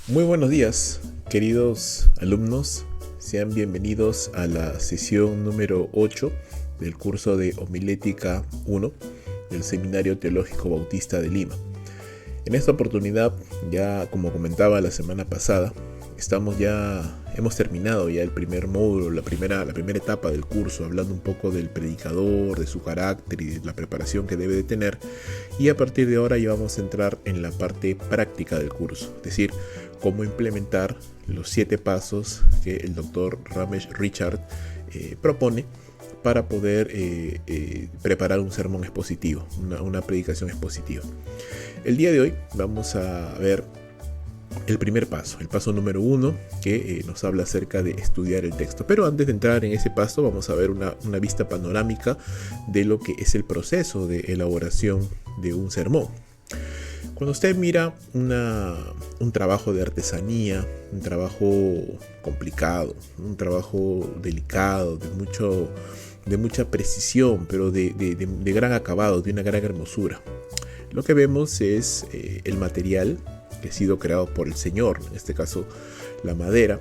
Muy buenos días, queridos alumnos. Sean bienvenidos a la sesión número 8 del curso de Homilética 1 del Seminario Teológico Bautista de Lima. En esta oportunidad, ya como comentaba la semana pasada, hemos terminado ya el primer módulo, la primera etapa del curso, hablando un poco del predicador, de su carácter y de la preparación que debe de tener. Y a partir de ahora ya vamos a entrar en la parte práctica del curso, es decir, cómo implementar los 7 pasos que el doctor Ramesh Richard propone para poder preparar un sermón expositivo, una predicación expositiva. El día de hoy vamos a ver el primer paso, el paso número 1, que nos habla acerca de estudiar el texto. Pero antes de entrar en ese paso, vamos a ver una vista panorámica de lo que es el proceso de elaboración de un sermón. Cuando usted mira un trabajo de artesanía, un trabajo complicado, un trabajo delicado, de mucha precisión, pero de gran acabado, de una gran hermosura, lo que vemos es el material que ha sido creado por el Señor, en este caso la madera,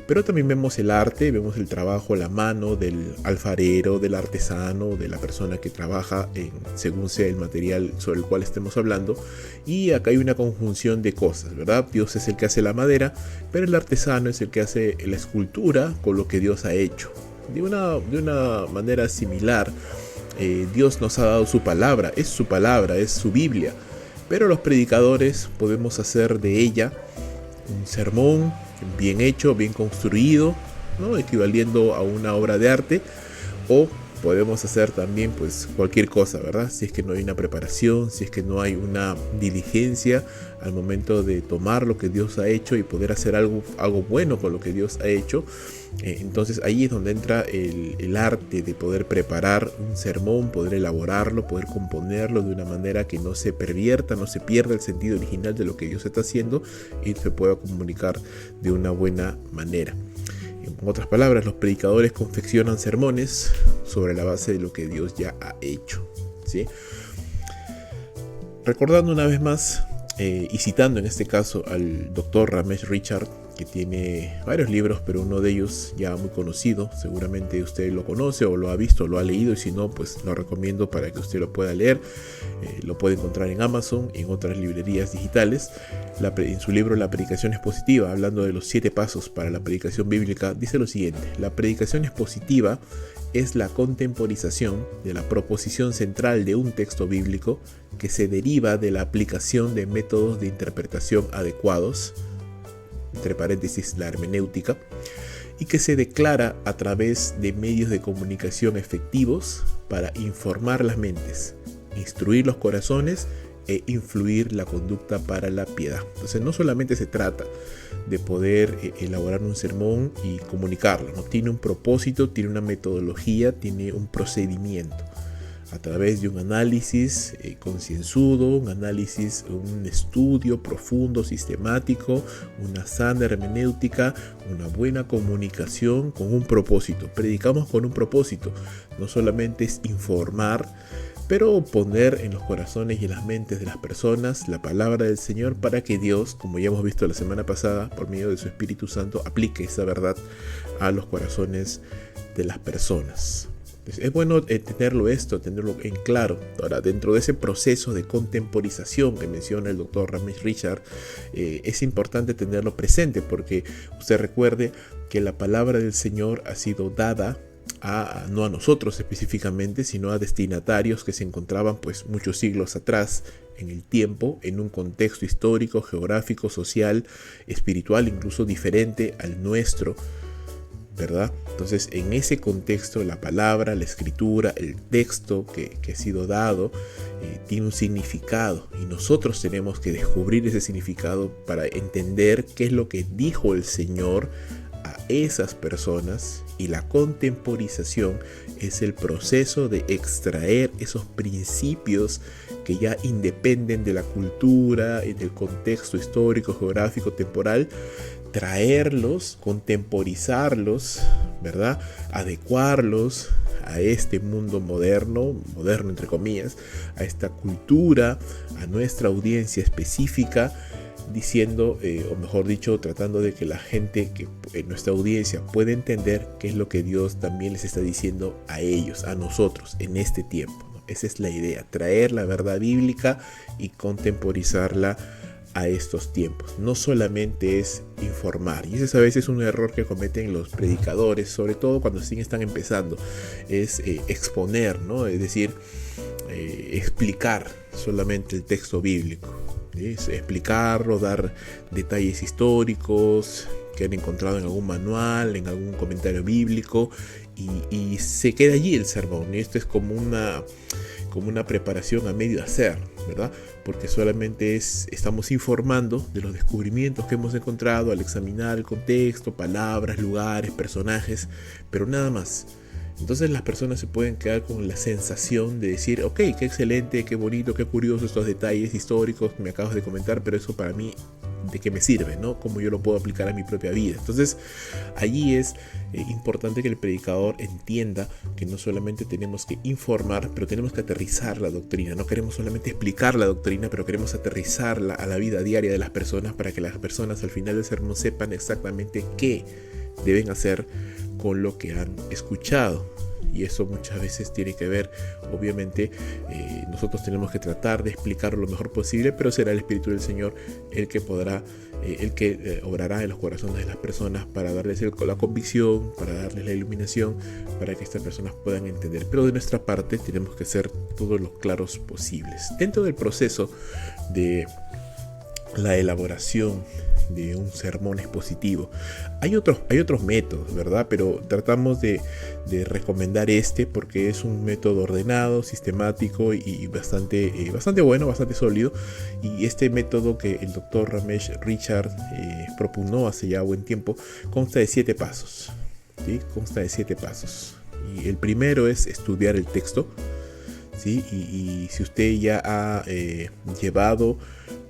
pero también vemos el arte, vemos el trabajo, la mano del alfarero, del artesano, de la persona que trabaja según sea el material sobre el cual estemos hablando. Y acá hay una conjunción de cosas, ¿verdad? Dios es el que hace la madera, pero el artesano es el que hace la escultura con lo que Dios ha hecho. De una manera similar, Dios nos ha dado su palabra, es su Biblia, pero los predicadores podemos hacer de ella un sermón bien hecho, bien construido, ¿no? Equivaliendo a una obra de arte, o podemos hacer también pues cualquier cosa, ¿verdad? Si es que no hay una preparación, si es que no hay una diligencia al momento de tomar lo que Dios ha hecho y poder hacer algo bueno con lo que Dios ha hecho. Entonces ahí es donde entra el arte de poder preparar un sermón, poder elaborarlo, poder componerlo de una manera que no se pervierta, no se pierda el sentido original de lo que Dios está haciendo y se pueda comunicar de una buena manera. En otras palabras, los predicadores confeccionan sermones sobre la base de lo que Dios ya ha hecho, ¿sí? Recordando una vez más y citando en este caso al doctor Ramesh Richard, que tiene varios libros, pero uno de ellos ya muy conocido, seguramente usted lo conoce o lo ha visto o lo ha leído, y si no, pues lo recomiendo para que usted lo pueda leer. Lo puede encontrar en Amazon y en otras librerías digitales. En su libro La predicación expositiva, hablando de los 7 pasos para la predicación bíblica, dice lo siguiente: la predicación expositiva es la contemporización de la proposición central de un texto bíblico que se deriva de la aplicación de métodos de interpretación adecuados, entre paréntesis la hermenéutica, y que se declara a través de medios de comunicación efectivos para informar las mentes, instruir los corazones e influir la conducta para la piedad. Entonces no solamente se trata de poder elaborar un sermón y comunicarlo, ¿no? Tiene un propósito, tiene una metodología, tiene un procedimiento. A través de un análisis concienzudo, un estudio profundo, sistemático, una sana hermenéutica, una buena comunicación con un propósito. Predicamos con un propósito, no solamente es informar, pero poner en los corazones y en las mentes de las personas la palabra del Señor para que Dios, como ya hemos visto la semana pasada, por medio de su Espíritu Santo, aplique esa verdad a los corazones de las personas. Es bueno tenerlo en claro. Ahora, dentro de ese proceso de contemporización que menciona el doctor Ramesh Richard, es importante tenerlo presente, porque usted recuerde que la palabra del Señor ha sido dada no a nosotros específicamente, sino a destinatarios que se encontraban pues muchos siglos atrás en el tiempo, en un contexto histórico, geográfico, social, espiritual, incluso diferente al nuestro, ¿verdad? Entonces, en ese contexto, la palabra, la escritura, el texto que ha sido dado tiene un significado, y nosotros tenemos que descubrir ese significado para entender qué es lo que dijo el Señor a esas personas. Y la contemporización es el proceso de extraer esos principios que ya independen de la cultura y del contexto histórico, geográfico, temporal, traerlos, contemporizarlos, ¿verdad? Adecuarlos a este mundo moderno entre comillas, a esta cultura, a nuestra audiencia específica, diciendo, o mejor dicho, tratando de que la gente, que nuestra audiencia pueda entender qué es lo que Dios también les está diciendo a ellos, a nosotros, en este tiempo, ¿no? Esa es la idea, traer la verdad bíblica y contemporizarla a estos tiempos. No solamente es informar, y ese es a veces un error que cometen los predicadores, sobre todo cuando están empezando, es exponer, ¿no? Es decir, explicar solamente el texto bíblico, es explicarlo, dar detalles históricos que han encontrado en algún manual, en algún comentario bíblico, y se queda allí el sermón. Y esto es como una preparación a medio hacer, ¿verdad? Porque solamente estamos informando de los descubrimientos que hemos encontrado al examinar el contexto, palabras, lugares, personajes, pero nada más. Entonces las personas se pueden quedar con la sensación de decir, ok, qué excelente, qué bonito, qué curioso estos detalles históricos que me acabas de comentar, pero eso para mí, ¿de qué me sirve, no? ¿Cómo yo lo puedo aplicar a mi propia vida? Entonces allí es importante que el predicador entienda que no solamente tenemos que informar, pero tenemos que aterrizar la doctrina. No queremos solamente explicar la doctrina, pero queremos aterrizarla a la vida diaria de las personas, para que las personas al final del sermón sepan exactamente qué deben hacer con lo que han escuchado. Y eso muchas veces tiene que ver, obviamente, nosotros tenemos que tratar de explicarlo lo mejor posible, pero será el Espíritu del Señor el que podrá, obrará en los corazones de las personas para darles la convicción, para darles la iluminación, para que estas personas puedan entender. Pero de nuestra parte tenemos que ser todos los claros posibles. Dentro del proceso de la elaboración de un sermón expositivo, hay otros métodos, ¿verdad? Pero tratamos de recomendar porque es un método ordenado, sistemático y bastante bueno, bastante sólido. Y este método que el doctor Ramesh Richard propugnó hace ya buen tiempo consta de 7 pasos, ¿sí? Consta de 7 pasos. Y el primero es estudiar el texto, ¿sí? Y si usted ya ha llevado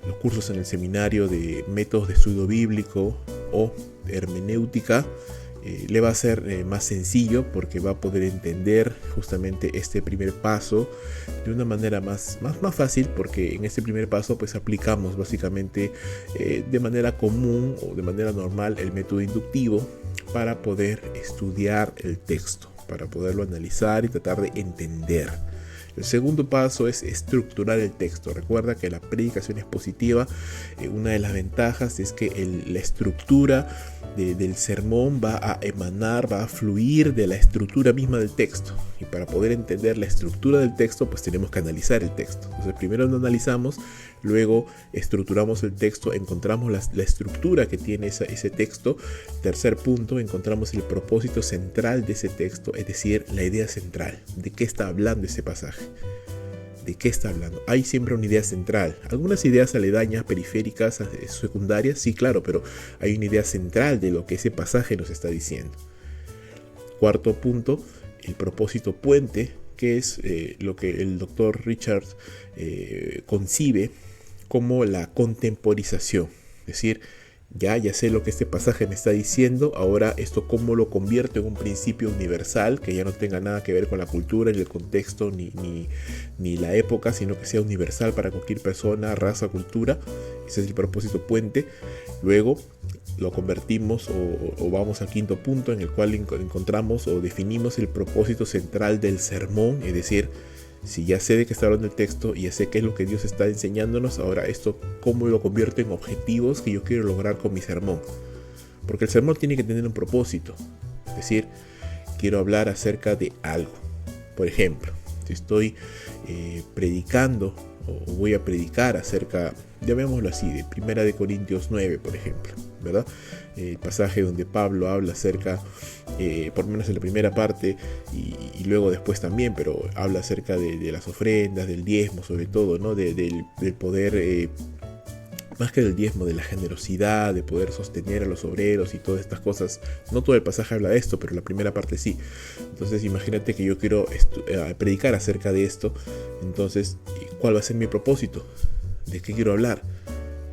los cursos en el seminario de métodos de estudio bíblico o hermenéutica, le va a ser más sencillo, porque va a poder entender justamente este primer paso de una manera más fácil, porque en este primer paso pues aplicamos básicamente de manera común o de manera normal el método inductivo para poder estudiar el texto, para poderlo analizar y tratar de entender. El segundo paso es estructurar el texto. Recuerda que la predicación expositiva, una de las ventajas es que la estructura del sermón va a emanar, va a fluir de la estructura misma del texto. Y para poder entender la estructura del texto, pues tenemos que analizar el texto. Entonces primero lo analizamos, luego estructuramos el texto, encontramos la estructura que tiene ese texto. Tercer punto, encontramos el propósito central de ese texto, es decir, la idea central. ¿De qué está hablando ese pasaje? ¿De qué está hablando? Hay siempre una idea central. Algunas ideas aledañas, periféricas, secundarias, sí, claro, pero hay una idea central de lo que ese pasaje nos está diciendo. Cuarto punto, el propósito puente, que es lo que el doctor Richard concibe como la contemporización. Es decir, ya sé lo que este pasaje me está diciendo, ahora esto cómo lo convierto en un principio universal, que ya no tenga nada que ver con la cultura, ni el contexto, ni la época, sino que sea universal para cualquier persona, raza, cultura. Ese es el propósito puente. Luego lo convertimos o vamos al quinto punto, en el cual encontramos o definimos el propósito central del sermón, es decir, si ya sé de qué está hablando el texto y ya sé qué es lo que Dios está enseñándonos, ahora esto cómo lo convierto en objetivos que yo quiero lograr con mi sermón. Porque el sermón tiene que tener un propósito. Es decir, quiero hablar acerca de algo. Por ejemplo, si estoy predicando o voy a predicar acerca, llamémoslo así, de 1 Corintios 9, por ejemplo, ¿verdad? El pasaje donde Pablo habla acerca, por lo menos en la primera parte y luego después también, pero habla acerca de las ofrendas, del diezmo sobre todo, ¿no? Del poder, más que del diezmo, de la generosidad, de poder sostener a los obreros y todas estas cosas. No todo el pasaje habla de esto, pero la primera parte sí. Entonces imagínate que yo quiero predicar acerca de esto. Entonces, ¿cuál va a ser mi propósito? ¿De qué quiero hablar?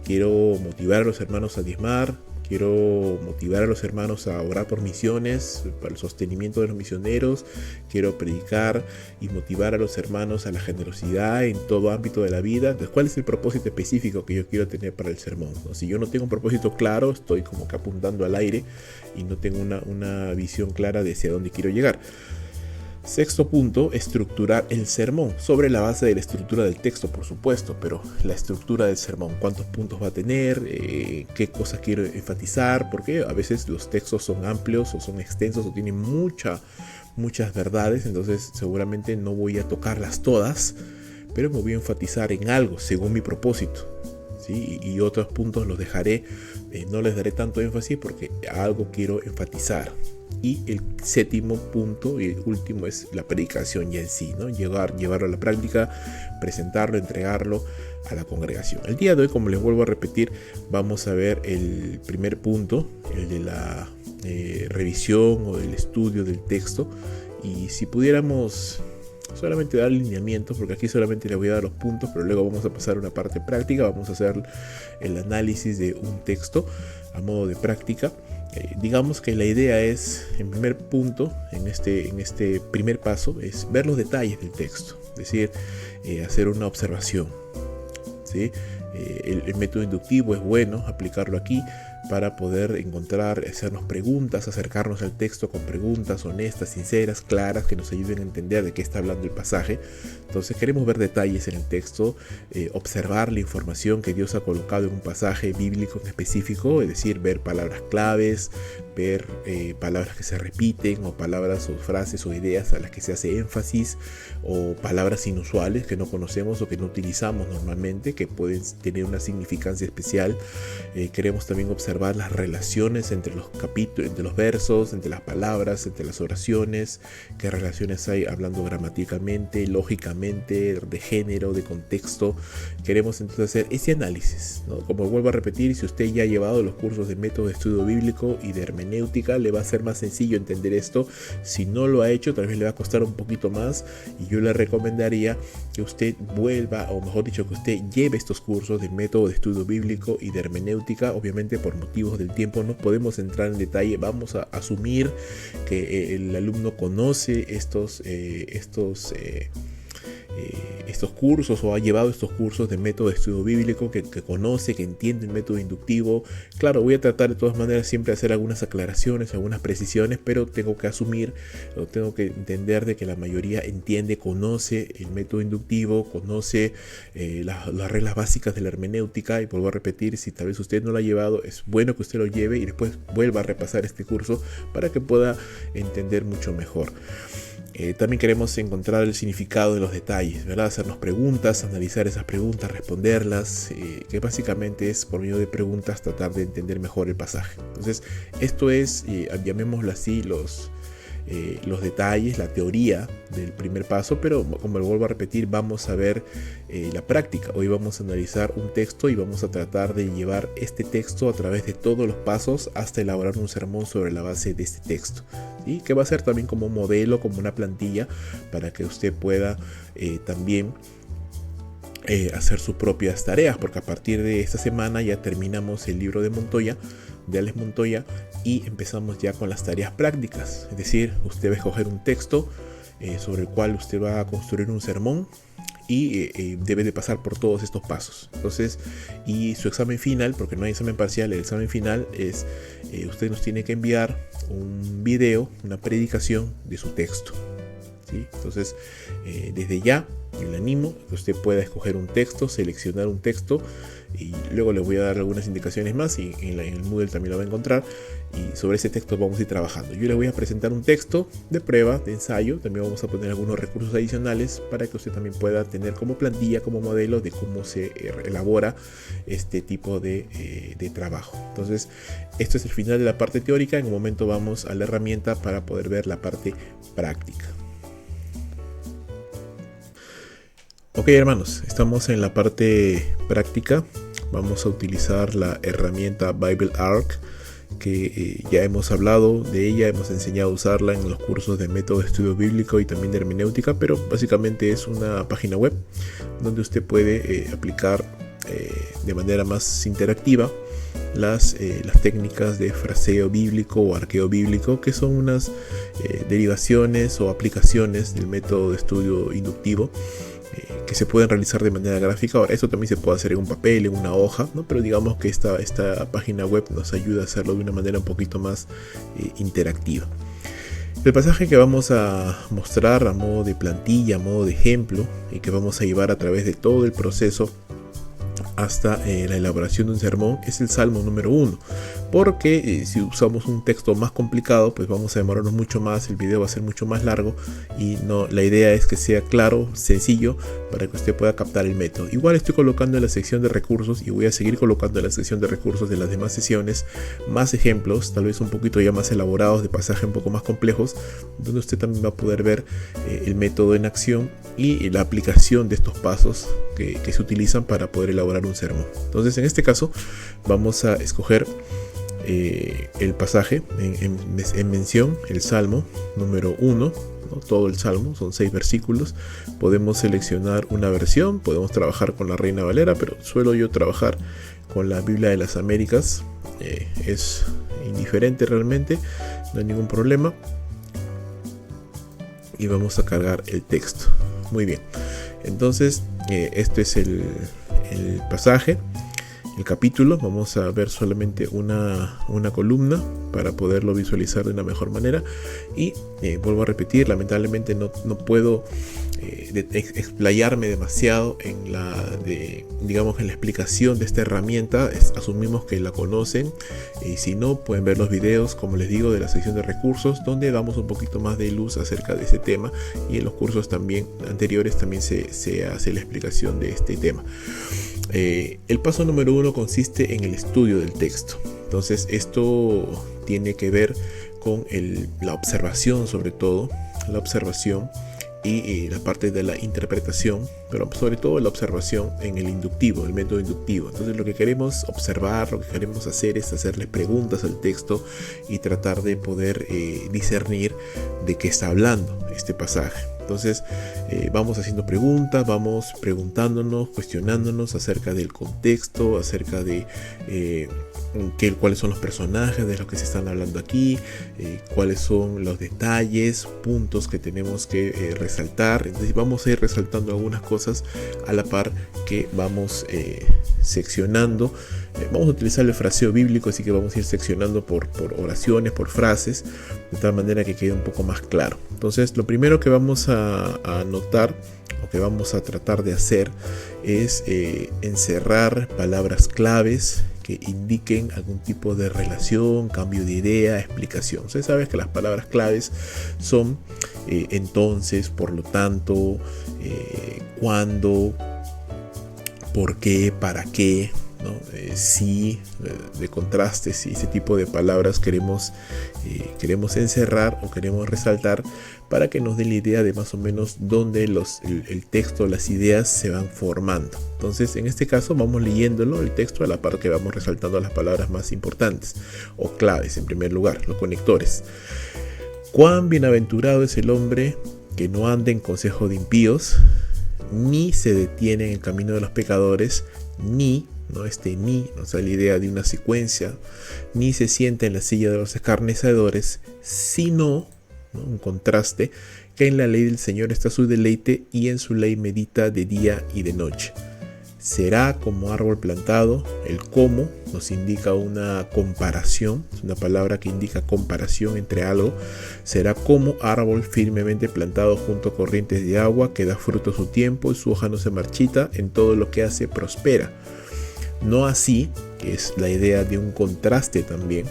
Quiero motivar a los hermanos a diezmar, quiero motivar a los hermanos a orar por misiones, para el sostenimiento de los misioneros, quiero predicar y motivar a los hermanos a la generosidad en todo ámbito de la vida. Entonces, ¿cuál es el propósito específico que yo quiero tener para el sermón? Si yo no tengo un propósito claro, estoy como que apuntando al aire y no tengo una visión clara de hacia dónde quiero llegar. Sexto punto, estructurar el sermón, sobre la base de la estructura del texto, por supuesto, pero la estructura del sermón, cuántos puntos va a tener, qué cosas quiero enfatizar, porque a veces los textos son amplios o son extensos o tienen muchas verdades, entonces seguramente no voy a tocarlas todas, pero me voy a enfatizar en algo según mi propósito. ¿Sí? Y otros puntos los dejaré, no les daré tanto énfasis porque algo quiero enfatizar. Y el séptimo punto y el último es la predicación ya en sí, ¿no? Llevarlo a la práctica, presentarlo, entregarlo a la congregación. El día de hoy, como les vuelvo a repetir, vamos a ver el primer punto, el de la revisión o el estudio del texto. Y si pudiéramos solamente dar lineamientos, porque aquí solamente les voy a dar los puntos, pero luego vamos a pasar a una parte práctica, vamos a hacer el análisis de un texto a modo de práctica. Digamos que la idea es, en primer punto, en este primer paso, es ver los detalles del texto, es decir, hacer una observación, ¿sí? El método inductivo es bueno aplicarlo aquí para poder encontrar, hacernos preguntas, acercarnos al texto con preguntas honestas, sinceras, claras, que nos ayuden a entender de qué está hablando el pasaje. Entonces queremos ver detalles en el texto, observar la información que Dios ha colocado en un pasaje bíblico en específico, es decir, ver palabras claves, ver palabras que se repiten o palabras o frases o ideas a las que se hace énfasis, o palabras inusuales que no conocemos o que no utilizamos normalmente, que pueden tener una significancia especial. Queremos también observar las relaciones entre los capítulos, entre los versos, entre las palabras, entre las oraciones, qué relaciones hay hablando gramaticalmente, lógicamente, de género, de contexto. Queremos entonces hacer ese análisis, ¿no? Como vuelvo a repetir, si usted ya ha llevado los cursos de método de estudio bíblico y de hermenéutica, le va a ser más sencillo entender esto. Si no lo ha hecho, tal vez le va a costar un poquito más, y yo le recomendaría que usted vuelva, o mejor dicho, que usted lleve estos cursos de método de estudio bíblico y de hermenéutica. Obviamente, por motivos del tiempo no podemos entrar en detalle, vamos a asumir que el alumno conoce estos cursos o ha llevado estos cursos de método de estudio bíblico, que conoce, que entiende el método inductivo. Claro, voy a tratar de todas maneras siempre de hacer algunas aclaraciones, algunas precisiones, pero tengo que asumir o tengo que entender de que la mayoría entiende, conoce el método inductivo, conoce las reglas básicas de la hermenéutica. Y vuelvo a repetir, si tal vez usted no lo ha llevado, es bueno que usted lo lleve y después vuelva a repasar este curso para que pueda entender mucho mejor. También queremos encontrar el significado de los detalles, ¿verdad? Hacernos preguntas, analizar esas preguntas, responderlas, que básicamente es por medio de preguntas tratar de entender mejor el pasaje. Entonces, esto es, llamémoslo así, los detalles, la teoría del primer paso, pero como lo vuelvo a repetir, vamos a ver la práctica. Hoy vamos a analizar un texto y vamos a tratar de llevar este texto a través de todos los pasos hasta elaborar un sermón sobre la base de este texto, ¿sí? Que va a ser también como un modelo, como una plantilla, para que usted pueda también hacer sus propias tareas, porque a partir de esta semana ya terminamos el libro de Montoya, de Alex Montoya, y empezamos ya con las tareas prácticas. Es decir, usted va a escoger un texto sobre el cual usted va a construir un sermón y debe de pasar por todos estos pasos. Entonces, y su examen final, porque no hay examen parcial, el examen final es usted nos tiene que enviar un video, una predicación de su texto, ¿sí? Entonces, desde ya yo le animo a que usted pueda escoger un texto, seleccionar un texto, y luego le voy a dar algunas indicaciones más, y en el Moodle también lo va a encontrar, y sobre ese texto vamos a ir trabajando. Yo le voy a presentar un texto de prueba, de ensayo, también vamos a poner algunos recursos adicionales para que usted también pueda tener como plantilla, como modelo de cómo se elabora este tipo de trabajo. Entonces, esto es el final de la parte teórica. En un momento vamos a la herramienta para poder ver la parte práctica. Ok, hermanos, estamos en la parte práctica. Vamos a utilizar la herramienta Bible Arc, que ya hemos hablado de ella, hemos enseñado a usarla en los cursos de método de estudio bíblico y también de hermenéutica, pero básicamente es una página web donde usted puede aplicar de manera más interactiva las técnicas de fraseo bíblico o arqueo bíblico, que son unas derivaciones o aplicaciones del método de estudio inductivo que se pueden realizar de manera gráfica. Ahora, esto también se puede hacer en un papel, en una hoja, ¿no? Pero digamos que esta página web nos ayuda a hacerlo de una manera un poquito más interactiva. El pasaje que vamos a mostrar a modo de plantilla, a modo de ejemplo, y que vamos a llevar a través de todo el proceso hasta la elaboración de un sermón, es el Salmo número 1, porque si usamos un texto más complicado, pues vamos a demorarnos mucho más, el video va a ser mucho más largo, y la idea es que sea claro, sencillo, para que usted pueda captar el método. Igual estoy colocando en la sección de recursos, y voy a seguir colocando en la sección de recursos de las demás sesiones más ejemplos, tal vez un poquito ya más elaborados, de pasajes un poco más complejos, donde usted también va a poder ver el método en acción y la aplicación de estos pasos que se utilizan para poder elaborar un sermón. Entonces, en este caso vamos a escoger el pasaje en mención, el Salmo número 1, ¿no? Todo el Salmo, son 6 versículos. Podemos seleccionar una versión, podemos trabajar con la Reina Valera, pero suelo yo trabajar con la Biblia de las Américas. Es indiferente realmente, no hay ningún problema. Y vamos a cargar el texto. Muy bien, entonces este es el pasaje, el capítulo. Vamos a ver solamente una columna para poderlo visualizar de una mejor manera. Y vuelvo a repetir, lamentablemente no puedo explayarme demasiado en la explicación de esta herramienta. Asumimos que la conocen, y si no, pueden ver los videos, como les digo, de la sección de recursos, donde damos un poquito más de luz acerca de ese tema, y en los cursos también anteriores también se hace la explicación de este tema. El paso número 1 consiste en el estudio del texto. Entonces esto tiene que ver con la observación, sobre todo la observación y la parte de la interpretación, pero sobre todo la observación en el inductivo, el método inductivo. Entonces lo que queremos observar, lo que queremos hacer es hacerle preguntas al texto y tratar de poder discernir de qué está hablando este pasaje. Entonces vamos haciendo preguntas, vamos preguntándonos, cuestionándonos acerca del contexto, acerca de cuáles son los personajes de los que se están hablando aquí, cuáles son los detalles, puntos que tenemos que resaltar. Entonces vamos a ir resaltando algunas cosas a la par que vamos seccionando. Vamos a utilizar el fraseo bíblico, así que vamos a ir seccionando por oraciones, por frases, de tal manera que quede un poco más claro. Entonces lo primero que vamos a anotar, o que vamos a tratar de hacer, es encerrar palabras claves que indiquen algún tipo de relación, cambio de idea, explicación. Usted sabe que las palabras claves son entonces, por lo tanto, cuándo, por qué, para qué, ¿no? Sí, de contrastes, y ese tipo de palabras queremos encerrar o queremos resaltar para que nos dé la idea de más o menos dónde el texto, las ideas se van formando. Entonces, en este caso vamos leyéndolo, el texto, a la par que vamos resaltando las palabras más importantes o claves. En primer lugar, los conectores. Cuán bienaventurado es el hombre que no anda en consejo de impíos, ni se detiene en el camino de los pecadores, ni nos da la idea de una secuencia, ni se sienta en la silla de los escarnecedores, sino, ¿no?, un contraste, que en la ley del Señor está su deleite, y en su ley medita de día y de noche. Será como árbol plantado. El como nos indica una comparación, es una palabra que indica comparación entre algo. Será como árbol firmemente plantado junto a corrientes de agua, que da fruto a su tiempo y su hoja no se marchita, en todo lo que hace prospera. No así, que es la idea de un contraste también,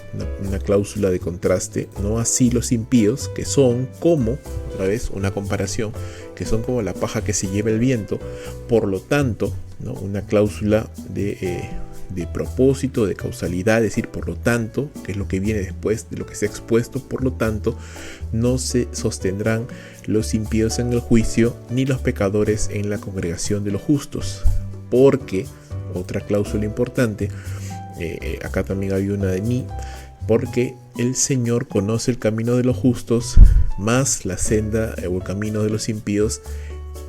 una cláusula de contraste, no así los impíos, que son como, otra vez una comparación, que son como la paja que se lleva el viento. Por lo tanto, ¿no?, una cláusula de propósito, de causalidad, es decir, por lo tanto, que es lo que viene después de lo que se ha expuesto. Por lo tanto, no se sostendrán los impíos en el juicio, ni los pecadores en la congregación de los justos. Porque, otra cláusula importante, acá también hay una de mí, porque el Señor conoce el camino de los justos, mas la senda o el camino de los impíos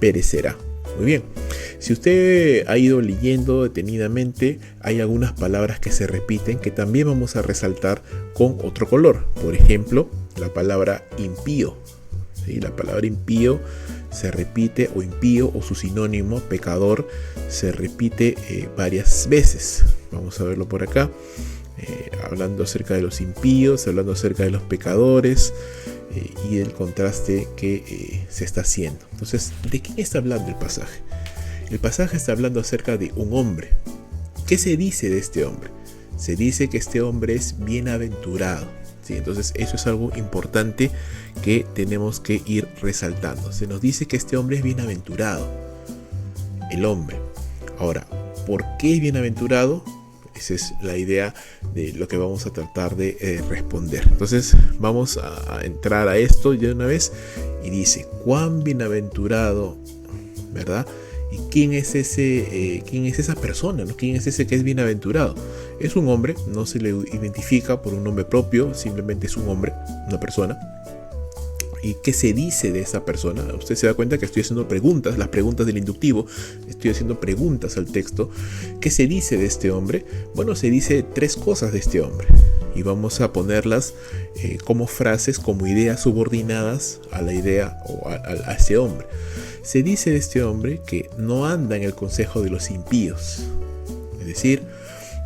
perecerá. Muy bien, si usted ha ido leyendo detenidamente, hay algunas palabras que se repiten que también vamos a resaltar con otro color. Por ejemplo, la palabra impío. ¿Sí? La palabra impío se repite, o impío o su sinónimo pecador se repite varias veces. Vamos a verlo por acá, hablando acerca de los impíos, hablando acerca de los pecadores y el contraste que se está haciendo. Entonces, ¿de quién está hablando el pasaje? El pasaje está hablando acerca de un hombre. ¿Qué se dice de este hombre? Se dice que este hombre es bienaventurado. ¿Sí? Entonces eso es algo importante que tenemos que ir resaltando. Se nos dice que este hombre es bienaventurado, el hombre. Ahora, ¿por qué es bienaventurado? Esa es la idea de lo que vamos a tratar de responder. Entonces vamos a entrar a esto de una vez y dice, ¿cuán bienaventurado, verdad? ¿Y quién es esa persona, ¿no? ¿Quién es ese que es bienaventurado? Es un hombre, no se le identifica por un nombre propio, simplemente es un hombre, una persona. ¿Y qué se dice de esa persona? Usted se da cuenta que estoy haciendo preguntas, las preguntas del inductivo, estoy haciendo preguntas al texto. ¿Qué se dice de este hombre? Bueno, se dice 3 cosas de este hombre y vamos a ponerlas como frases, como ideas subordinadas a la idea o a ese hombre. Se dice de este hombre que no anda en el consejo de los impíos, es decir,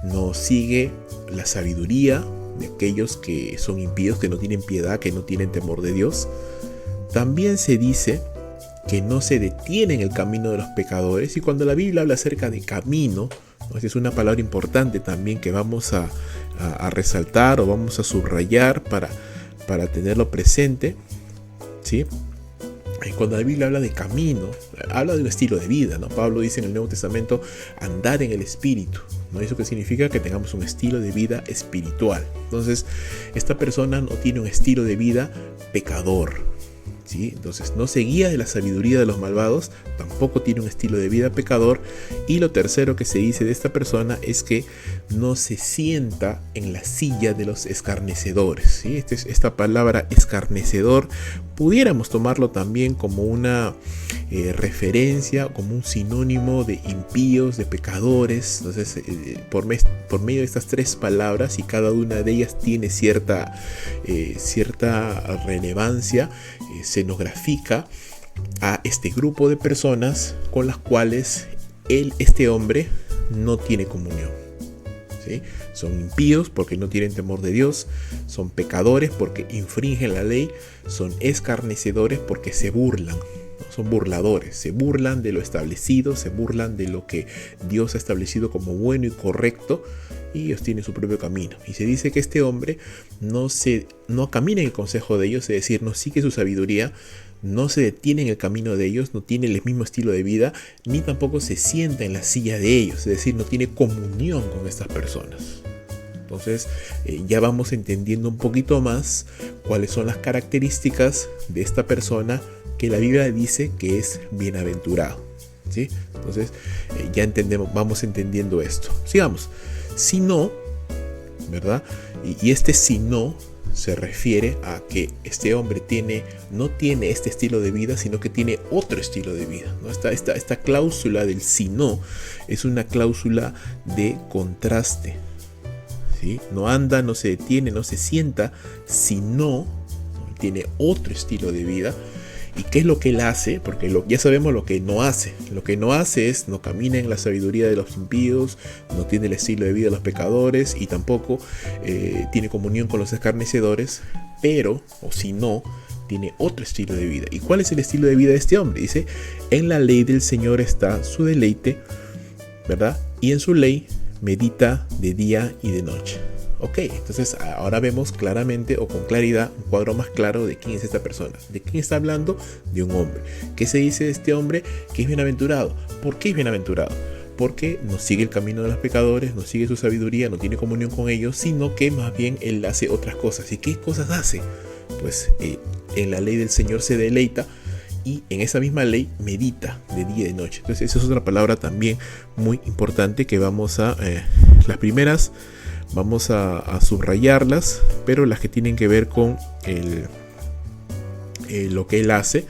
no sigue la sabiduría de aquellos que son impíos, que no tienen piedad, que no tienen temor de Dios. También se dice que no se detiene en el camino de los pecadores, y cuando la Biblia habla acerca de camino, ¿no? Esa es una palabra importante también que vamos a resaltar o vamos a subrayar para tenerlo presente, ¿sí? Cuando la Biblia habla de camino, habla de un estilo de vida, ¿no? Pablo dice en el Nuevo Testamento, andar en el Espíritu, ¿no? Eso que significa que tengamos un estilo de vida espiritual. Entonces, esta persona no tiene un estilo de vida pecador, ¿sí? Entonces, no se guía de la sabiduría de los malvados, tampoco tiene un estilo de vida pecador. Y lo tercero que se dice de esta persona es que no se sienta en la silla de los escarnecedores, ¿sí? Esta palabra escarnecedor pudiéramos tomarlo también como una referencia, como un sinónimo de impíos, de pecadores. Entonces, por medio de estas 3 palabras, y cada una de ellas tiene cierta relevancia, se nos grafica a este grupo de personas con las cuales este hombre no tiene comunión, ¿sí? Son impíos porque no tienen temor de Dios, son pecadores porque infringen la ley, son escarnecedores porque se burlan, ¿no? Son burladores, se burlan de lo establecido, se burlan de lo que Dios ha establecido como bueno y correcto, y ellos tienen su propio camino. Y se dice que este hombre no camina en el consejo de ellos, es decir, no sigue su sabiduría, no se detiene en el camino de ellos, no tiene el mismo estilo de vida, ni tampoco se sienta en la silla de ellos, es decir, no tiene comunión con estas personas. Entonces ya vamos entendiendo un poquito más cuáles son las características de esta persona que la Biblia dice que es bienaventurado, ¿sí? Entonces ya vamos entendiendo esto. Sigamos. Si no, ¿verdad? Y este si no se refiere a que este hombre no tiene este estilo de vida, sino que tiene otro estilo de vida, ¿no? Esta cláusula del si no es una cláusula de contraste, ¿sí? No anda, no se detiene, no se sienta, sino tiene otro estilo de vida. ¿Y qué es lo que él hace? Porque ya sabemos lo que no hace. Lo que no hace es no camina en la sabiduría de los impíos, no tiene el estilo de vida de los pecadores y tampoco tiene comunión con los escarnecedores, pero, o si no, tiene otro estilo de vida. ¿Y cuál es el estilo de vida de este hombre? Dice, en la ley del Señor está su deleite, ¿verdad? Y en su ley medita de día y de noche. Ok, entonces ahora vemos claramente o con claridad un cuadro más claro de quién es esta persona. ¿De quién está hablando? De un hombre. ¿Qué se dice de este hombre? Que es bienaventurado. ¿Por qué es bienaventurado? Porque no sigue el camino de los pecadores, no sigue su sabiduría, no tiene comunión con ellos, sino que más bien él hace otras cosas. ¿Y qué cosas hace? Pues en la ley del Señor se deleita y en esa misma ley medita de día y de noche. Entonces esa es otra palabra también muy importante que vamos a... las primeras vamos a subrayarlas, pero las que tienen que ver con lo que él hace,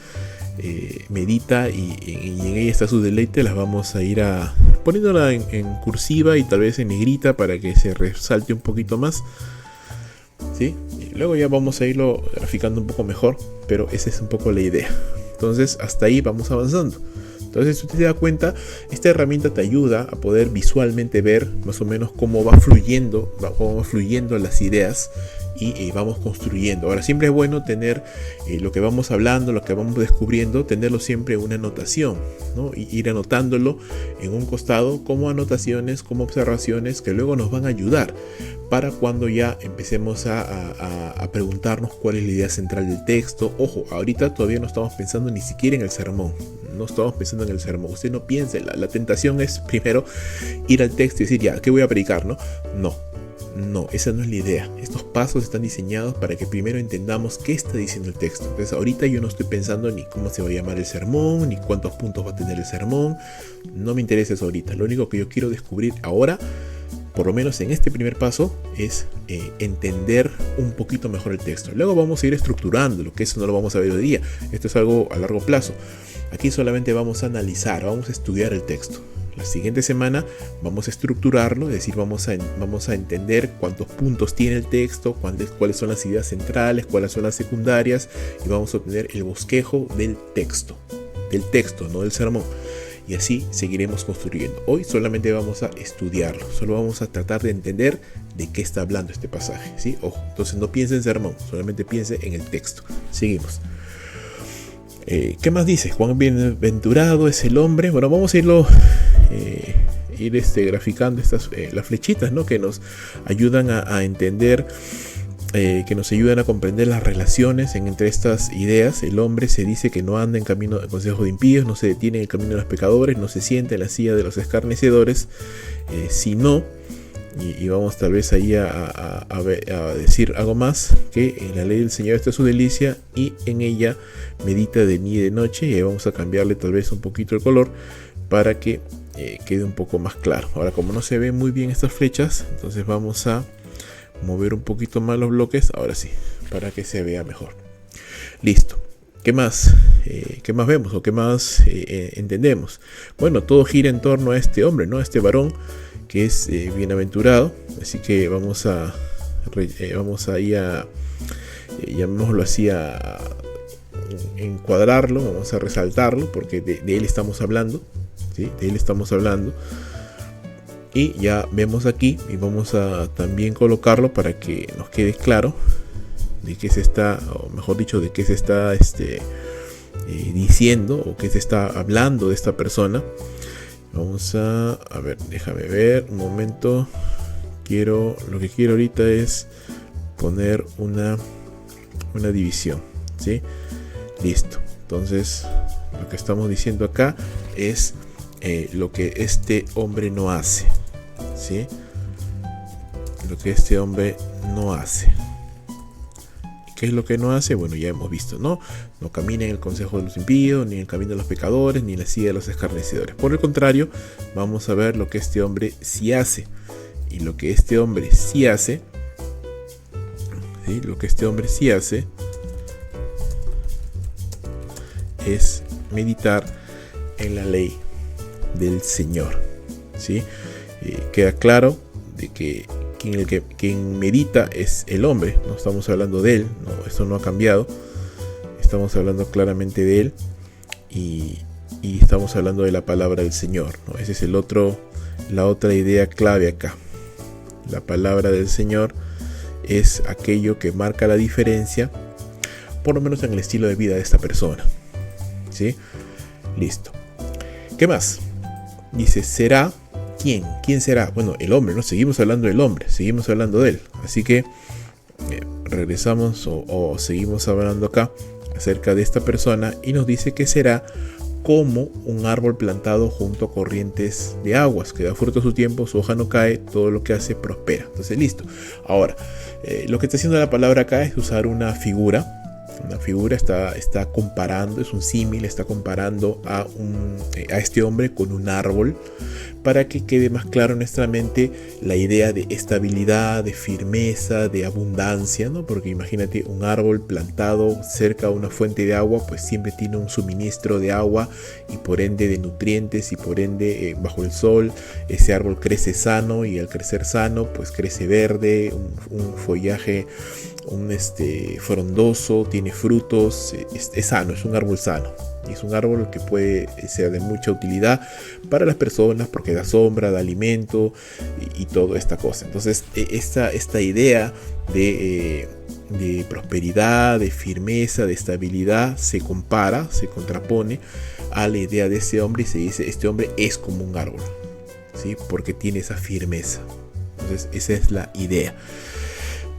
medita y en ella está su deleite, las vamos a ir poniéndola en cursiva y tal vez en negrita para que se resalte un poquito más, ¿sí? Y luego ya vamos a irlo graficando un poco mejor, pero esa es un poco la idea. Entonces hasta ahí vamos avanzando. Entonces, si usted se da cuenta, esta herramienta te ayuda a poder visualmente ver más o menos cómo va fluyendo las ideas y vamos construyendo. Ahora, siempre es bueno tener lo que vamos hablando, lo que vamos descubriendo, tenerlo siempre en una anotación, ¿no? Y ir anotándolo en un costado como anotaciones, como observaciones que luego nos van a ayudar para cuando ya empecemos a preguntarnos cuál es la idea central del texto. Ojo, ahorita todavía no estamos pensando ni siquiera en el sermón. No estamos pensando en el sermón. Usted no piense, la tentación es primero ir al texto y decir, ya, ¿qué voy a predicar? No, esa no es la idea. Estos pasos están diseñados para que primero entendamos qué está diciendo el texto. Entonces ahorita yo no estoy pensando ni cómo se va a llamar el sermón, ni cuántos puntos va a tener el sermón. No me interesa eso ahorita. Lo único que yo quiero descubrir ahora, por lo menos en este primer paso, es entender un poquito mejor el texto. Luego vamos a ir estructurándolo, que eso no lo vamos a ver hoy día. Esto es algo a largo plazo. Aquí solamente vamos a analizar, vamos a estudiar el texto. La siguiente semana vamos a estructurarlo, es decir, vamos a entender cuántos puntos tiene el texto, cuáles son las ideas centrales, cuáles son las secundarias, y vamos a obtener el bosquejo del texto, no del sermón. Y así seguiremos construyendo. Hoy solamente vamos a estudiarlo, solo vamos a tratar de entender de qué está hablando este pasaje, ¿sí? Ojo, entonces no piense en sermón, solamente piense en el texto. Seguimos. ¿Qué más dice? Cuán bienaventurado es el hombre. Bueno, vamos a ir graficando las flechitas, ¿no? Que nos ayudan a entender, que nos ayudan a comprender las relaciones entre estas ideas. El hombre se dice que no anda en camino de consejo de impíos, no se detiene en el camino de los pecadores, no se sienta en la silla de los escarnecedores, sino, y vamos tal vez ahí a decir algo más, que en la ley del Señor está su delicia y en ella medita de día y de noche. Y vamos a cambiarle tal vez un poquito el color para que quede un poco más claro. Ahora, como no se ven muy bien estas flechas, entonces vamos a mover un poquito más los bloques, ahora sí, para que se vea mejor. Listo. ¿Qué más? ¿Qué más vemos o qué más entendemos? Bueno, todo gira en torno a este hombre, ¿no? A este varón que es bienaventurado. Así que vamos a llamémoslo así, a encuadrarlo, vamos a resaltarlo, porque de él estamos hablando, ¿sí? De él estamos hablando. Y ya vemos aquí, y vamos a también colocarlo para que nos quede claro de qué se está, o mejor dicho, de qué se está diciendo, o qué se está hablando de esta persona. Vamos a ver, déjame ver un momento. Lo que quiero ahorita es poner una división, ¿sí? Listo. Entonces, lo que estamos diciendo acá es lo que este hombre no hace, ¿sí? Lo que este hombre no hace. ¿Qué es lo que no hace? Bueno, ya hemos visto, ¿no? No camina en el consejo de los impíos, ni en el camino de los pecadores, ni en la silla de los escarnecedores. Por el contrario, vamos a ver lo que este hombre sí hace. Y lo que este hombre sí hace, ¿sí? Lo que este hombre sí hace es meditar en la ley del Señor, ¿sí? Queda claro de que quien medita es el hombre, no estamos hablando de él, no, esto no ha cambiado, estamos hablando claramente de él y estamos hablando de la palabra del Señor, ¿no? Esa es la otra idea clave acá. La palabra del Señor es aquello que marca la diferencia, por lo menos en el estilo de vida de esta persona, ¿sí? Listo. ¿Qué más? Dice, ¿será? ¿Quién será? Bueno, el hombre, ¿no? Seguimos hablando del hombre, seguimos hablando de él. Así que regresamos o seguimos hablando acá acerca de esta persona y nos dice que será como un árbol plantado junto a corrientes de aguas, que da fruto a su tiempo, su hoja no cae, todo lo que hace prospera. Entonces, listo. Ahora, lo que está haciendo la palabra acá es usar una figura. Una figura está comparando, es un símil, está comparando a este hombre con un árbol para que quede más claro en nuestra mente la idea de estabilidad, de firmeza, de abundancia, ¿no? Porque imagínate un árbol plantado cerca a una fuente de agua, pues siempre tiene un suministro de agua y por ende de nutrientes, y por ende bajo el sol ese árbol crece sano, y al crecer sano pues crece verde, un follaje frondoso, tiene frutos, es sano, es un árbol sano. Y es un árbol que puede ser de mucha utilidad para las personas porque da sombra, da alimento y toda esta cosa. Entonces esta idea de prosperidad, de firmeza, de estabilidad se contrapone a la idea de ese hombre, y se dice: este hombre es como un árbol, ¿sí? Porque tiene esa firmeza. Entonces esa es la idea.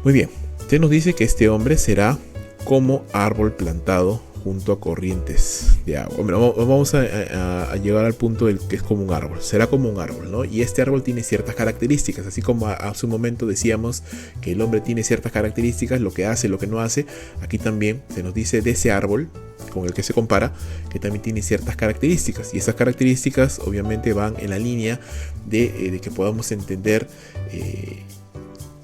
Muy bien, se nos dice que este hombre será como árbol plantado junto a corrientes de agua. Vamos a llegar al punto del que es como un árbol. Será como un árbol, ¿no? Y este árbol tiene ciertas características, así como hace un momento decíamos que el hombre tiene ciertas características, lo que hace, lo que no hace. Aquí también se nos dice de ese árbol con el que se compara, que también tiene ciertas características, y esas características obviamente van en la línea de que podamos entender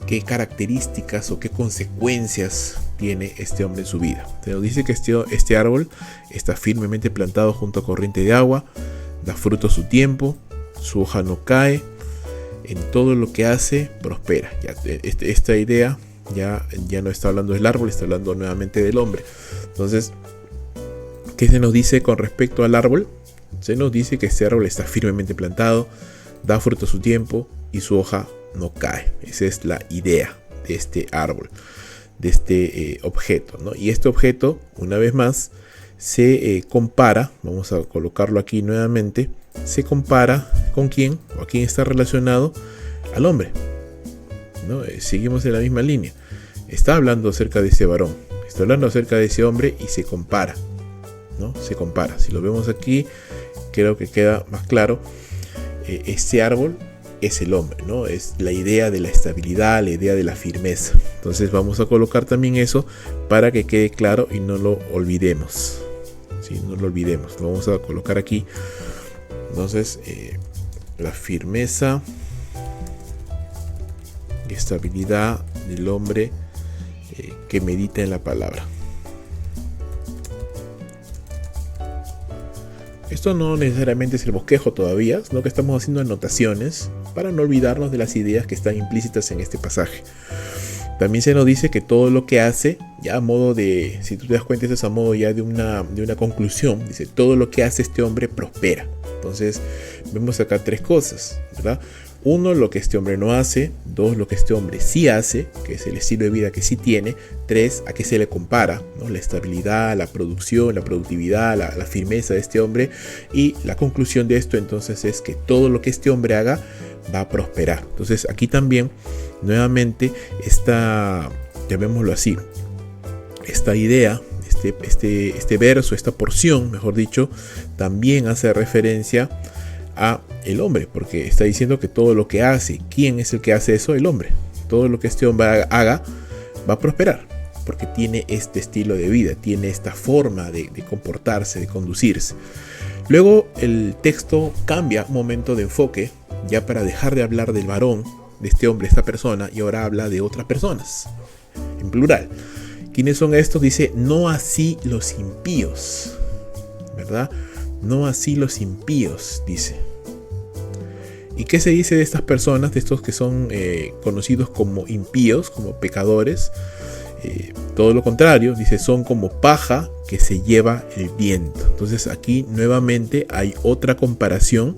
qué características o qué consecuencias tiene este hombre en su vida. Se nos dice que este árbol está firmemente plantado junto a corriente de agua, da fruto a su tiempo, su hoja no cae, en todo lo que hace prospera. Esta idea ya no está hablando del árbol, está hablando nuevamente del hombre. Entonces, ¿qué se nos dice con respecto al árbol? Se nos dice que este árbol está firmemente plantado, da fruto a su tiempo y su hoja no cae. Esa es la idea de este árbol, de este objeto, ¿no? Y este objeto, una vez más, se compara, vamos a colocarlo aquí nuevamente, se compara con quién, o a quién está relacionado, al hombre, ¿no? Seguimos en la misma línea. Está hablando acerca de ese varón, está hablando acerca de ese hombre y se compara, ¿no? Se compara. Si lo vemos aquí, creo que queda más claro. Este árbol es el hombre, ¿no? Es la idea de la estabilidad, la idea de la firmeza. Entonces vamos a colocar también eso para que quede claro y no lo olvidemos. ¿Sí? No lo olvidemos. Lo vamos a colocar aquí. Entonces, la firmeza y estabilidad del hombre que medita en la palabra. Esto no necesariamente es el bosquejo todavía, sino que estamos haciendo anotaciones para no olvidarnos de las ideas que están implícitas en este pasaje. También se nos dice que todo lo que hace, ya a modo de, si tú te das cuenta, esto es a modo ya de una conclusión. Dice: todo lo que hace este hombre prospera. Entonces vemos acá tres cosas, ¿verdad? Uno, lo que este hombre no hace. Dos, lo que este hombre sí hace, que es el estilo de vida que sí tiene. Tres, a qué se le compara, ¿no? La estabilidad, la producción, la productividad, la firmeza de este hombre. Y la conclusión de esto entonces es que todo lo que este hombre haga va a prosperar. Entonces aquí también nuevamente esta, llamémoslo así, esta idea, este verso, esta porción, mejor dicho, también hace referencia a el hombre, porque está diciendo que todo lo que hace, ¿quién es el que hace eso? El hombre. Todo lo que este hombre haga va a prosperar, porque tiene este estilo de vida, tiene esta forma de comportarse, de conducirse. Luego el texto cambia un momento de enfoque, ya para dejar de hablar del varón, de este hombre, esta persona, y ahora habla de otras personas, en plural. ¿Quiénes son estos? Dice: no así los impíos, ¿verdad? No así los impíos, dice. ¿Y qué se dice de estas personas, de estos que son conocidos como impíos, como pecadores? Todo lo contrario, dice: son como paja que se lleva el viento. Entonces aquí nuevamente hay otra comparación.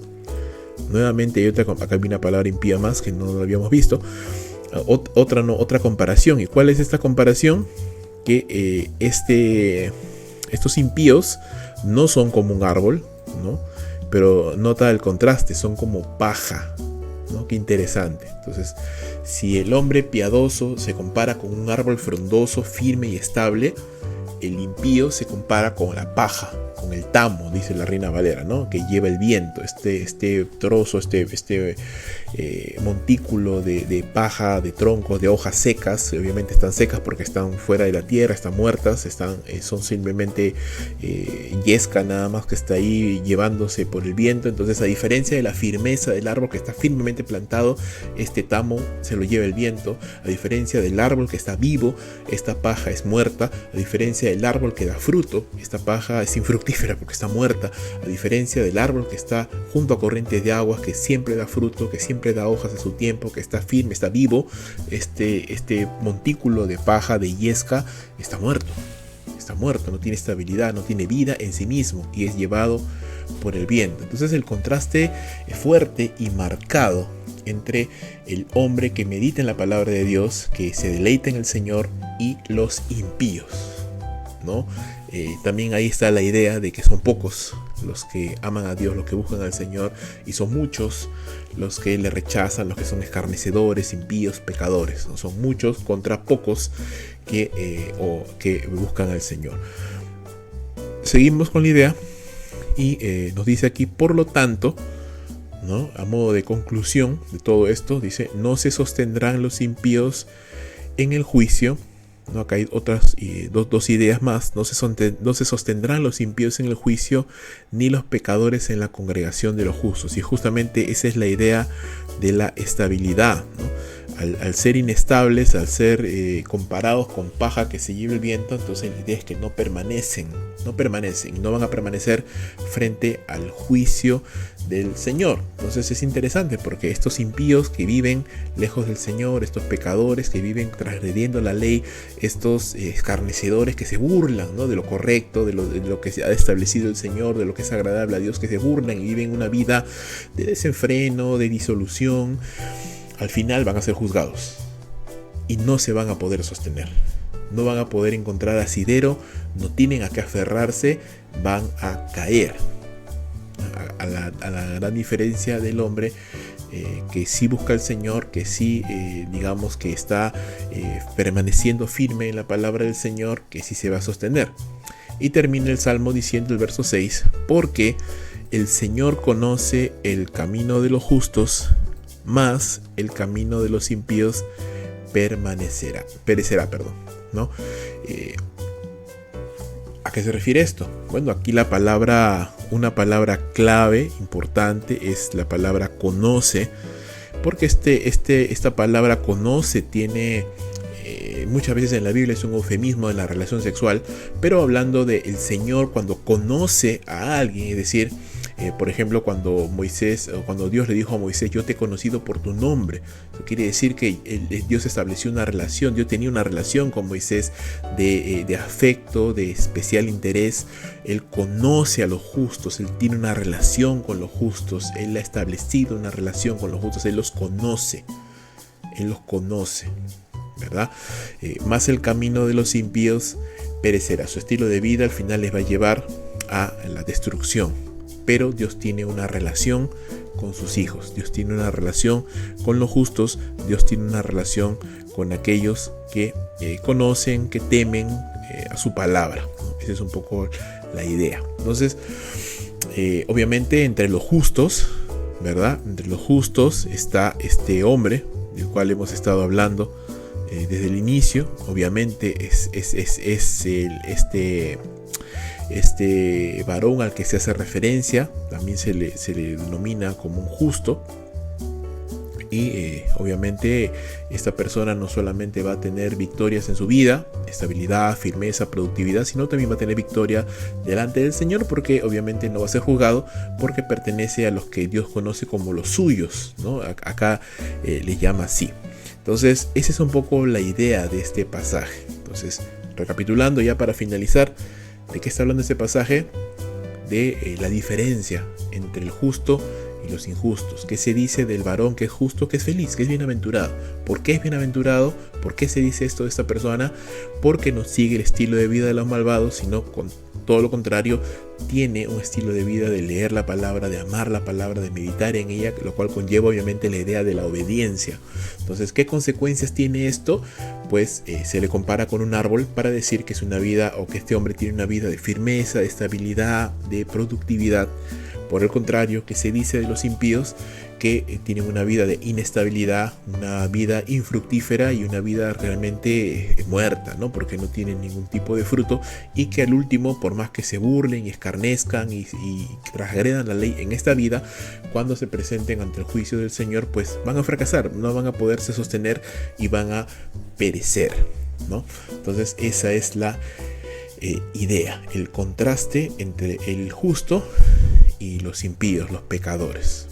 Acá hay una palabra impía más que no lo habíamos visto. Otra comparación. ¿Y cuál es esta comparación? Que estos impíos no son como un árbol, ¿no? Pero nota el contraste, son como paja, ¿no? Qué interesante. Entonces, si el hombre piadoso se compara con un árbol frondoso, firme y estable, el impío se compara con la paja, con el tamo, dice la Reina Valera, ¿no? Que lleva el viento, este trozo, montículo de paja, de troncos, de hojas secas. Obviamente están secas porque están fuera de la tierra, están muertas, son simplemente yesca nada más que está ahí llevándose por el viento. Entonces, a diferencia de la firmeza del árbol que está firmemente plantado, este tamo se lo lleva el viento. A diferencia del árbol que está vivo, esta paja es muerta. A diferencia del árbol que da fruto, esta paja es infructífera porque está muerta. A diferencia del árbol que está junto a corrientes de aguas, que siempre da fruto, que siempre da hojas a su tiempo, que está firme, está vivo, este montículo de paja, de yesca, está muerto, no tiene estabilidad, no tiene vida en sí mismo y es llevado por el viento. Entonces el contraste es fuerte y marcado entre el hombre que medita en la palabra de Dios, que se deleita en el Señor, y los impíos, ¿no? También ahí está la idea de que son pocos los que aman a Dios, los que buscan al Señor, y son muchos los que le rechazan, los que son escarnecedores, impíos, pecadores, ¿no? Son muchos contra pocos que buscan al Señor. Seguimos con la idea y nos dice aquí, por lo tanto, ¿no? A modo de conclusión de todo esto, dice: no se sostendrán los impíos en el juicio. ¿No? Acá hay otras dos ideas más. No se sostendrán los impíos en el juicio, ni los pecadores en la congregación de los justos. Y justamente esa es la idea de la estabilidad, ¿no? Al ser inestables, al ser comparados con paja que se lleva el viento, entonces la idea es que no permanecen, no van a permanecer frente al juicio del Señor. Entonces es interesante porque estos impíos que viven lejos del Señor, estos pecadores que viven transgrediendo la ley, estos escarnecedores que se burlan, ¿no? De lo correcto, de lo que se ha establecido el Señor, de lo que es agradable a Dios, que se burlan y viven una vida de desenfreno, de disolución, al final van a ser juzgados y no se van a poder sostener, no van a poder encontrar asidero, no tienen a qué aferrarse, van a caer. A la gran diferencia del hombre que sí busca al Señor, que sí digamos que está permaneciendo firme en la palabra del Señor, que sí se va a sostener. Y termina el Salmo diciendo, el verso 6, porque el Señor conoce el camino de los justos, mas el camino de los impíos perecerá, ¿no? ¿A qué se refiere esto? Bueno, aquí una palabra clave, importante, es la palabra conoce, porque esta palabra conoce tiene muchas veces en la Biblia es un eufemismo de la relación sexual, pero hablando del Señor cuando conoce a alguien, es decir, por ejemplo, cuando Dios le dijo a Moisés: yo te he conocido por tu nombre. Eso quiere decir que Dios estableció una relación. Dios tenía una relación con Moisés de afecto, de especial interés. Él conoce a los justos, Él tiene una relación con los justos, Él ha establecido una relación con los justos, Él los conoce, ¿verdad? Más el camino de los impíos perecerá. Su estilo de vida al final les va a llevar a la destrucción. Pero Dios tiene una relación con sus hijos, Dios tiene una relación con los justos, Dios tiene una relación con aquellos que conocen, que temen a su palabra, ¿no? Esa es un poco la idea. Entonces, obviamente entre los justos, ¿verdad? Entre los justos está este hombre del cual hemos estado hablando desde el inicio. Obviamente es este varón al que se hace referencia, también se le denomina como un justo. Y obviamente esta persona no solamente va a tener victorias en su vida, estabilidad, firmeza, productividad, sino también va a tener victoria delante del Señor, porque obviamente no va a ser juzgado, porque pertenece a los que Dios conoce como los suyos, ¿no? Acá le llama así. Entonces esa es un poco la idea de este pasaje. Entonces, recapitulando ya para finalizar, ¿de qué está hablando este pasaje? De la diferencia entre el justo y los injustos. ¿Qué se dice del varón que es justo, que es feliz, que es bienaventurado? ¿Por qué es bienaventurado? ¿Por qué se dice esto de esta persona? Porque no sigue el estilo de vida de los malvados, sino con todo lo contrario, tiene un estilo de vida de leer la palabra, de amar la palabra, de meditar en ella, lo cual conlleva obviamente la idea de la obediencia. Entonces, ¿qué consecuencias tiene esto? Pues se le compara con un árbol para decir que es una vida, o que este hombre tiene una vida de firmeza, de estabilidad, de productividad. Por el contrario, que se dice de los impíos que tienen una vida de inestabilidad, una vida infructífera y una vida realmente muerta, ¿no? Porque no tienen ningún tipo de fruto, y que al último, por más que se burlen y escarnezcan y transgredan la ley en esta vida, cuando se presenten ante el juicio del Señor, pues van a fracasar, no van a poderse sostener y van a perecer, ¿no? Entonces esa es la idea, el contraste entre el justo y los impíos, los pecadores.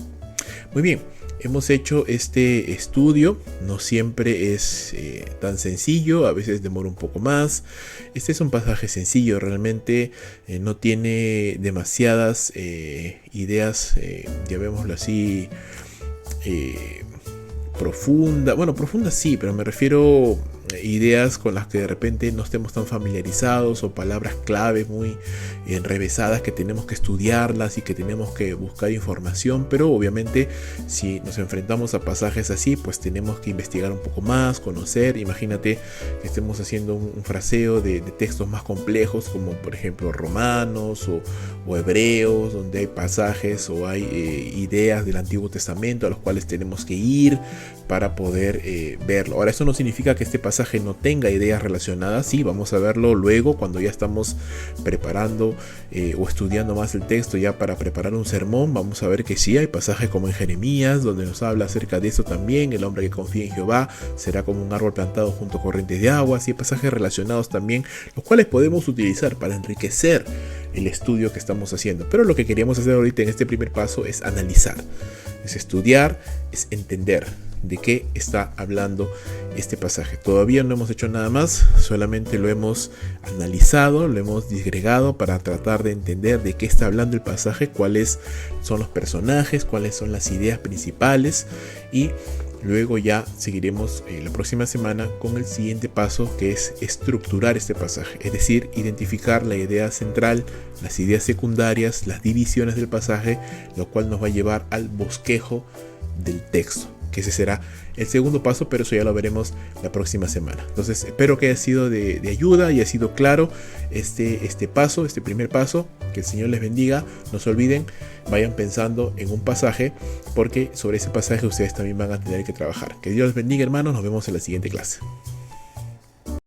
Muy bien, hemos hecho este estudio, no siempre es tan sencillo, a veces demora un poco más. Este es un pasaje sencillo, realmente no tiene demasiadas ideas, llamémoslo así, profundas. Bueno, profundas sí, pero me refiero ideas con las que de repente no estemos tan familiarizados, o palabras claves muy enrevesadas que tenemos que estudiarlas y que tenemos que buscar información. Pero obviamente si nos enfrentamos a pasajes así, pues tenemos que investigar un poco más, conocer. Imagínate que estemos haciendo un fraseo de textos más complejos, como por ejemplo Romanos o Hebreos, donde hay pasajes o hay ideas del Antiguo Testamento a los cuales tenemos que ir para poder verlo. Ahora, eso no significa que este pasaje no tenga ideas relacionadas. Sí, vamos a verlo luego cuando ya estamos preparando o estudiando más el texto ya para preparar un sermón. Vamos a ver que sí hay pasajes como en Jeremías, donde nos habla acerca de eso también. El hombre que confía en Jehová será como un árbol plantado junto a corrientes de aguas. Y hay pasajes relacionados también, los cuales podemos utilizar para enriquecer el estudio que estamos haciendo. Pero lo que queríamos hacer ahorita en este primer paso es analizar, es estudiar, es entender de qué está hablando este pasaje. Todavía no hemos hecho nada más, solamente lo hemos analizado, lo hemos disgregado para tratar de entender de qué está hablando el pasaje, cuáles son los personajes, cuáles son las ideas principales, y luego ya seguiremos la próxima semana con el siguiente paso, que es estructurar este pasaje, es decir, identificar la idea central, las ideas secundarias, las divisiones del pasaje, lo cual nos va a llevar al bosquejo del texto, que ese será el segundo paso, pero eso ya lo veremos la próxima semana. Entonces espero que haya sido de ayuda y haya sido claro este paso, este primer paso. Que el Señor les bendiga. No se olviden, vayan pensando en un pasaje, porque sobre ese pasaje ustedes también van a tener que trabajar. Que Dios les bendiga, hermanos. Nos vemos en la siguiente clase.